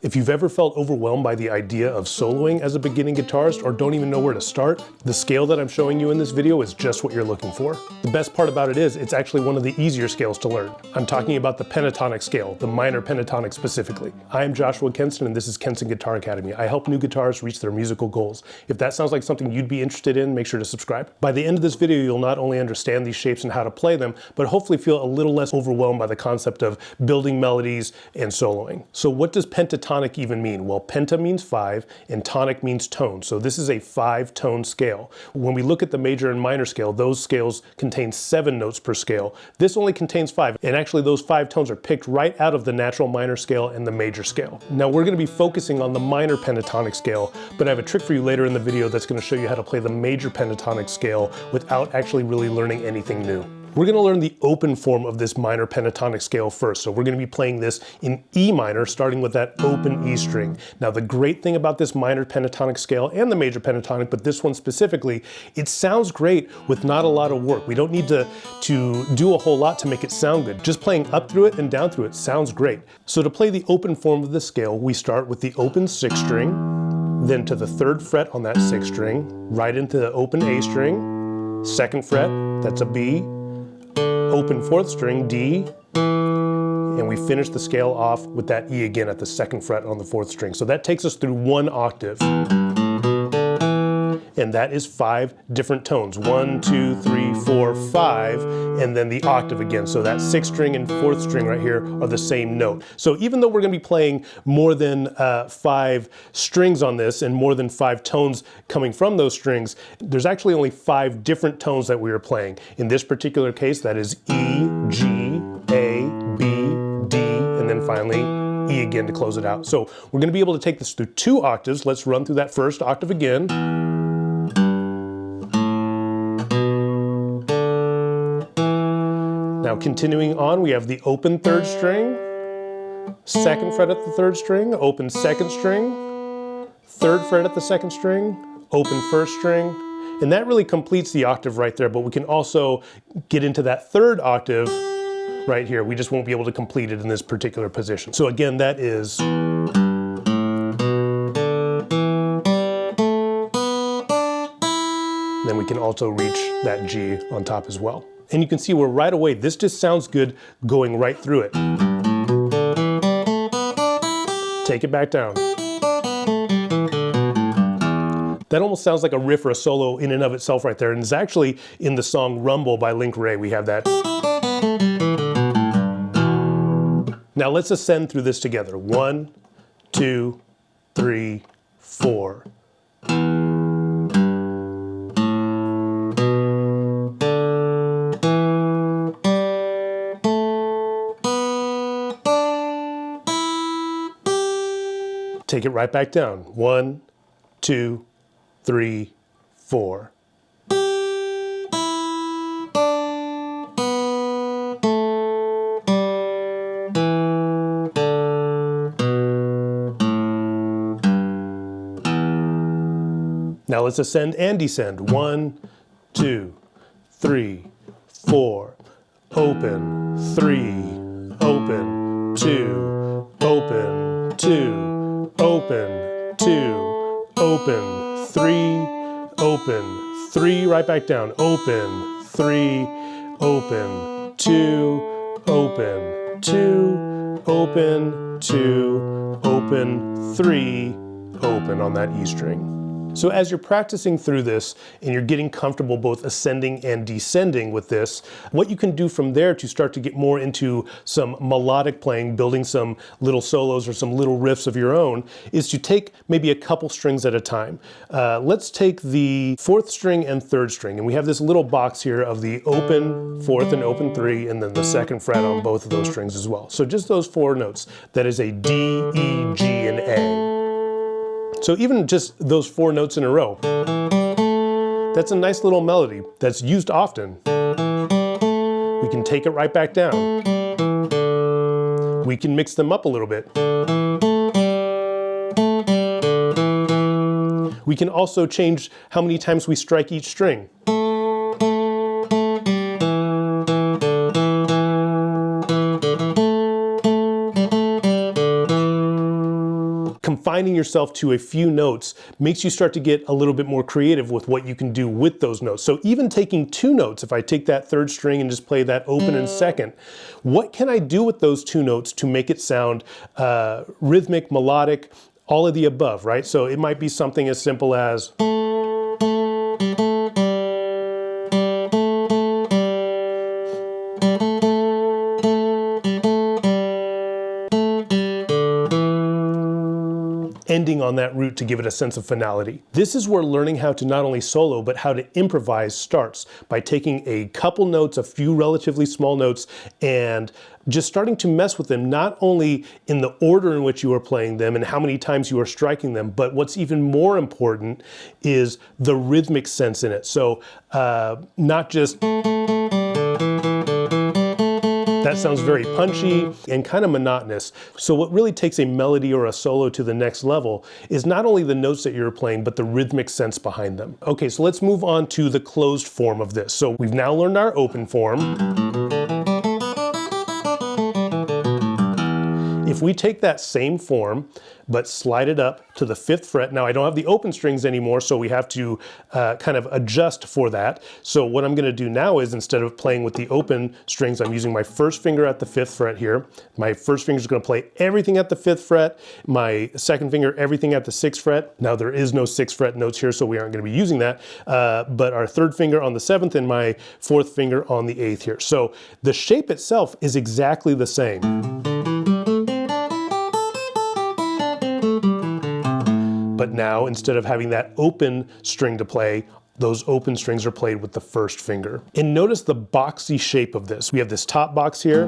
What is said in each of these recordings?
If you've ever felt overwhelmed by the idea of soloing as a beginning guitarist or don't even know where to start, the scale that I'm showing you in this video is just what you're looking for. The best part about it is it's actually one of the easier scales to learn. I'm talking about the pentatonic scale, the minor pentatonic specifically. I am Joshua Kenson and this is Kenson Guitar Academy. I help new guitarists reach their musical goals. If that sounds like something you'd be interested in, make sure to subscribe. By the end of this video, you'll not only understand these shapes and how to play them, but hopefully feel a little less overwhelmed by the concept of building melodies and soloing. So what does pentatonic even mean? Well, penta means 5 and tonic means tone. So this is a 5-tone scale. When we look at the major and minor scale, those scales contain 7 notes per scale. This only contains 5, and actually those 5 tones are picked right out of the natural minor scale and the major scale. Now we're going to be focusing on the minor pentatonic scale, but I have a trick for you later in the video that's going to show you how to play the major pentatonic scale without actually really learning anything new. We're going to learn the open form of this minor pentatonic scale first. So we're going to be playing this in E minor, starting with that open E string. Now the great thing about this minor pentatonic scale and the major pentatonic, but this one specifically, it sounds great with not a lot of work. We don't need to do a whole lot to make it sound good. Just playing up through it and down through it sounds great. So to play the open form of the scale, we start with the open 6th string, then to the 3rd fret on that 6th string, right into the open A string, 2nd fret, that's a B, open 4th string, D, and we finish the scale off with that E again at the 2nd fret on the 4th string. So that takes us through 1 octave. And that is 5 different tones. 1, 2, 3, 4, 5, and then the octave again. So that 6th string and 4th string right here are the same note. So even though we're going to be playing more than 5 strings on this and more than 5 tones coming from those strings, there's actually only 5 different tones that we are playing. In this particular case, that is E, G, A, B, D, and then finally E again to close it out. So we're going to be able to take this through 2 octaves. Let's run through that first octave again. Now continuing on, we have the open 3rd string, 2nd fret at the 3rd string, open 2nd string, 3rd fret at the 2nd string, open 1st string, and that really completes the octave right there, but we can also get into that 3rd octave right here. We just won't be able to complete it in this particular position. So again, that is then we can also reach that G on top as well. And you can see where right away, this just sounds good going right through it. Take it back down. That almost sounds like a riff or a solo in and of itself right there. And it's actually in the song Rumble by Wray. We have that. Now let's ascend through this together. 1, 2, 3, 4. Take it right back down. 1, 2, 3, 4. Now let's ascend and descend. 1, 2, 3, 4. Open, 3, open, 2, open, 2. Open, 2, open, 3, open, 3, right back down, open, 3, open, 2, open, 2, open, 2, open, 3, open on that E string. So as you're practicing through this and you're getting comfortable both ascending and descending with this, what you can do from there to start to get more into some melodic playing, building some little solos or some little riffs of your own, is to take maybe a couple strings at a time. Let's take the 4th string and 3rd string, and we have this little box here of the open 4th and open 3, and then the 2nd fret on both of those strings as well. So just those 4 notes. That is a D, E, G, and A. So even just those 4 notes in a row, that's a nice little melody that's used often. We can take it right back down. We can mix them up a little bit. We can also change how many times we strike each string. confining yourself to a few notes makes you start to get a little bit more creative with what you can do with those notes. So even taking 2 notes, if I take that third string and just play that open and second, what can I do with those 2 notes to make it sound rhythmic, melodic, all of the above, right? So it might be something as simple as ending on that root to give it a sense of finality. This is where learning how to not only solo, but how to improvise starts, by taking a couple notes, a few relatively small notes, and just starting to mess with them, not only in the order in which you are playing them and how many times you are striking them, but what's even more important is the rhythmic sense in it. So not just that sounds very punchy and kind of monotonous. So what really takes a melody or a solo to the next level is not only the notes that you're playing, but the rhythmic sense behind them. Okay, so let's move on to the closed form of this. So we've now learned our open form. If we take that same form, but slide it up to the 5th fret. Now I don't have the open strings anymore, so we have to kind of adjust for that. So what I'm gonna do now is, instead of playing with the open strings, I'm using my first finger at the 5th fret here. My first finger is gonna play everything at the 5th fret. My second finger, everything at the 6th fret. Now there is no 6th fret notes here, so we aren't gonna be using that. But our third finger on the 7th and my 4th finger on the 8th here. So the shape itself is exactly the same. But now, instead of having that open string to play, those open strings are played with the first finger. And notice the boxy shape of this. We have this top box here,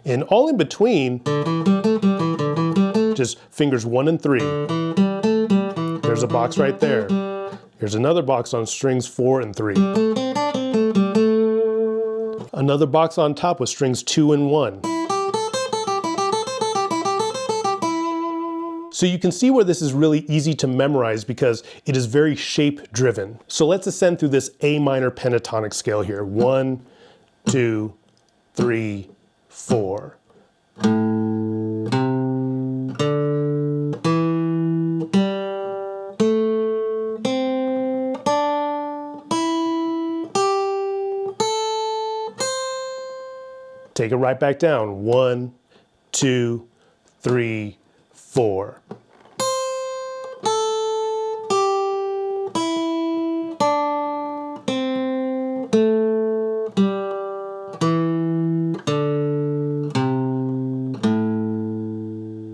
and all in between, just fingers 1 and 3. There's a box right there. Here's another box on strings 4 and 3. Another box on top with strings 2 and 1. So you can see where this is really easy to memorize because it is very shape driven. So let's ascend through this A minor pentatonic scale here. 1, 2, 3, 4. Take it right back down. 1, 2, 3, 4.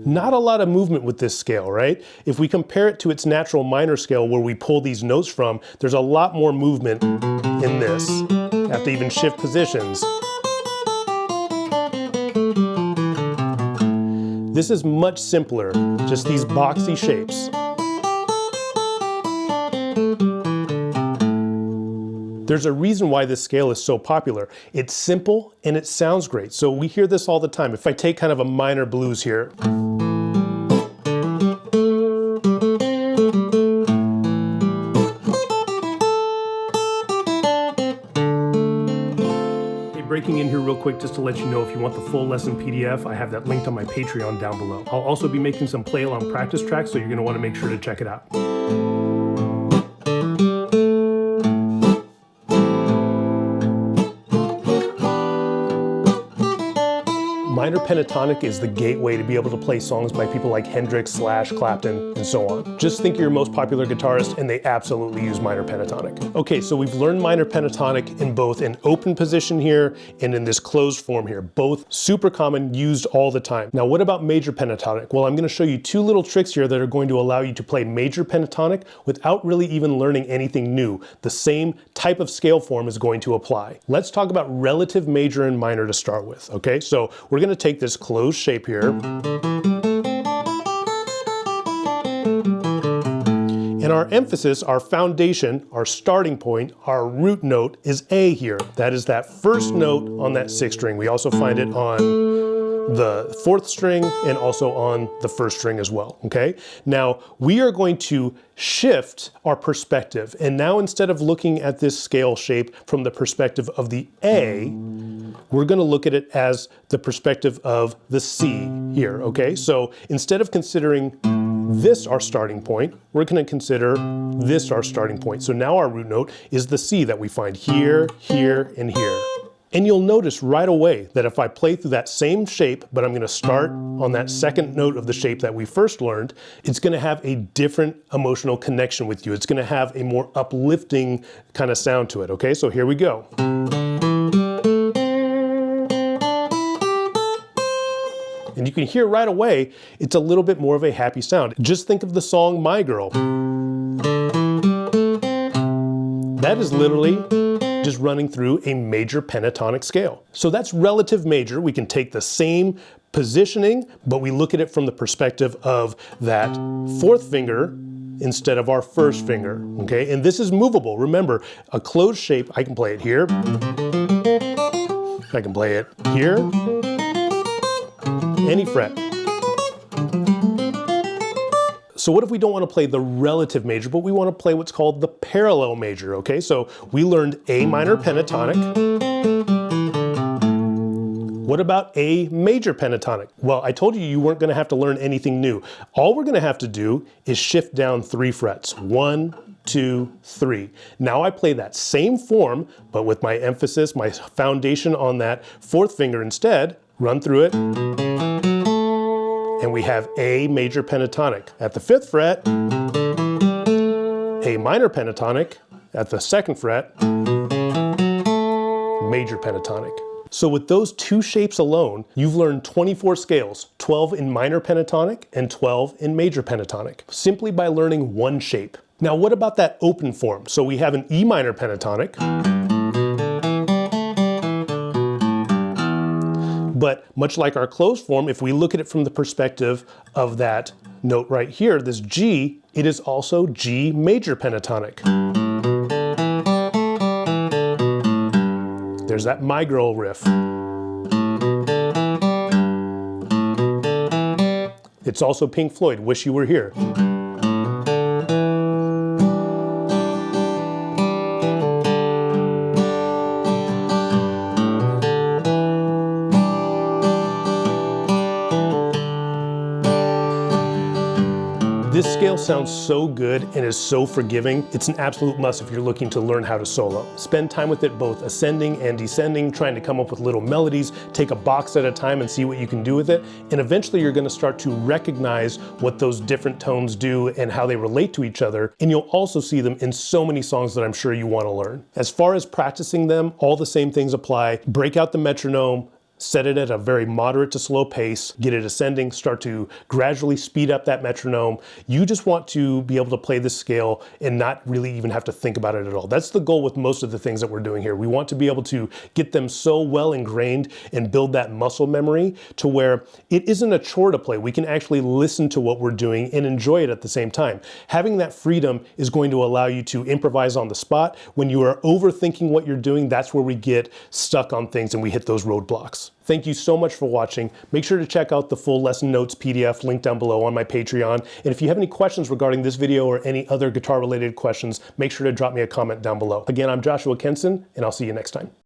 Not a lot of movement with this scale, right? If we compare it to its natural minor scale where we pull these notes from, there's a lot more movement in this. You have to even shift positions. This is much simpler, just these boxy shapes. There's a reason why this scale is so popular. It's simple and it sounds great. So we hear this all the time. If I take kind of a minor blues here. Breaking in here real quick just to let you know, if you want the full lesson PDF, I have that linked on my Patreon down below. I'll also be making some play along practice tracks, so you're going to want to make sure to check it out. Minor pentatonic is the gateway to be able to play songs by people like Hendrix, Slash, Clapton, and so on. Just think of your most popular guitarist and they absolutely use minor pentatonic. Okay, so we've learned minor pentatonic in both an open position here and in this closed form here. Both super common, used all the time. Now what about major pentatonic? Well, I'm going to show you 2 little tricks here that are going to allow you to play major pentatonic without really even learning anything new. The same type of scale form is going to apply. Let's talk about relative major and minor to start with, okay? So we're going to take this closed shape here, and our emphasis, our foundation, our starting point, our root note is A here. That is that first note on that 6th string. We also find it on the 4th string and also on the 1st string as well, okay? Now, we are going to shift our perspective, and now instead of looking at this scale shape from the perspective of the A, we're going to look at it as the perspective of the C here, okay? So instead of considering this our starting point, we're going to consider this our starting point. So now our root note is the C that we find here, here, and here. And you'll notice right away that if I play through that same shape, but I'm going to start on that second note of the shape that we first learned, it's going to have a different emotional connection with you. It's going to have a more uplifting kind of sound to it, okay? So here we go. And you can hear right away, it's a little bit more of a happy sound. Just think of the song My Girl. That is literally just running through a major pentatonic scale. So that's relative major. We can take the same positioning, but we look at it from the perspective of that fourth finger instead of our first finger, okay? And this is movable. Remember, a closed shape, I can play it here. I can play it here. Any fret. So what if we don't want to play the relative major, but we want to play what's called the parallel major, okay? So we learned A minor pentatonic. What about A major pentatonic? Well, I told you you weren't going to have to learn anything new. All we're going to have to do is shift down 3 frets. 1, 2, 3. Now I play that same form, but with my emphasis, my foundation on that fourth finger instead, run through it. And we have A major pentatonic. At the 5th fret, A minor pentatonic. At the 2nd fret, major pentatonic. So with those 2 shapes alone, you've learned 24 scales, 12 in minor pentatonic and 12 in major pentatonic, simply by learning one shape. Now what about that open form? So we have an E minor pentatonic. But much like our closed form, if we look at it from the perspective of that note right here, this G, it is also G major pentatonic. There's that My Girl riff. It's also Pink Floyd, Wish You Were Here. This scale sounds so good and is so forgiving. It's an absolute must if you're looking to learn how to solo. Spend time with it both ascending and descending, trying to come up with little melodies, take a box at a time and see what you can do with it. And eventually you're going to start to recognize what those different tones do and how they relate to each other. And you'll also see them in so many songs that I'm sure you want to learn. As far as practicing them, all the same things apply. Break out the metronome, set it at a very moderate to slow pace, get it ascending, start to gradually speed up that metronome. You just want to be able to play this scale and not really even have to think about it at all. That's the goal with most of the things that we're doing here. We want to be able to get them so well ingrained and build that muscle memory to where it isn't a chore to play. We can actually listen to what we're doing and enjoy it at the same time. Having that freedom is going to allow you to improvise on the spot. When you are overthinking what you're doing, that's where we get stuck on things and we hit those roadblocks. Thank you so much for watching. Make sure to check out the full lesson notes PDF linked down below on my Patreon. And if you have any questions regarding this video or any other guitar related questions, make sure to drop me a comment down below. Again, I'm Joshua Kenson, and I'll see you next time.